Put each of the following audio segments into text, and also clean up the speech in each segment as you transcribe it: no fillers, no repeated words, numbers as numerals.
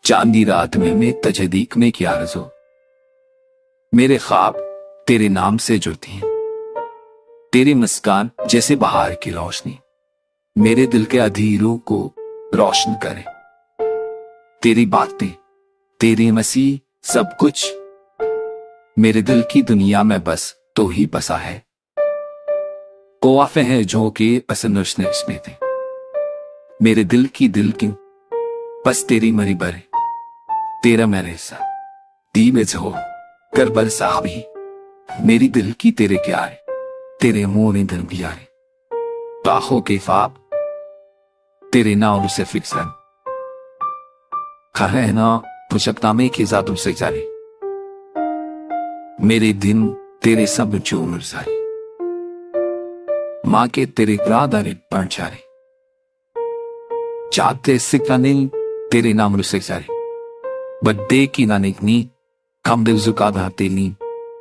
चांदी रात में तजदीक में क्या रजो, मेरे ख्वाब तेरे नाम से जुड़ती हैं। तेरी मुस्कान जैसे बहार की रोशनी मेरे दिल के अधीरों को रोशन करे। तेरी बातें, तेरी मसीह, सब कुछ मेरे दिल की दुनिया में बस तो ही बसा है। कोआफे हैं जो कि पसंद थे मेरे दिल की बस तेरी मरी बरे, तेरा मेरे सा दीवेज हो कर बरसा भी मेरी दिल की तेरे क्या है, तेरे मोरे दिल भी आए बाहों के ख्वाब तेरे नाम से फिक्सन खा ना पुशकता में के जादू से जाने मेरे दिन तेरे सब चूर सारे माँ के तेरे प्रादारे पंचारे चाहते सिखाने तेरे नाम से जारे बड्डे की नानिकनी कम दिल जुका धाते नी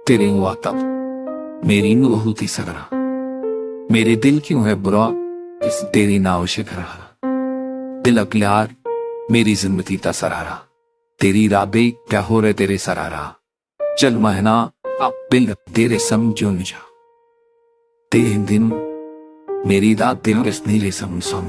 तेरे हुआ तब मेरी नू होती सगरा मेरे दिल क्यों है बुरा इस तेरी नाव से घरा दिल अकलार मेरी जिंदगी का सरारा तेरी राबे क्या हो रहे तेरे सरारा चल महना अब बिल तेरे समझो जा तेरे दिन मेरी दात दिल किस नीले समझो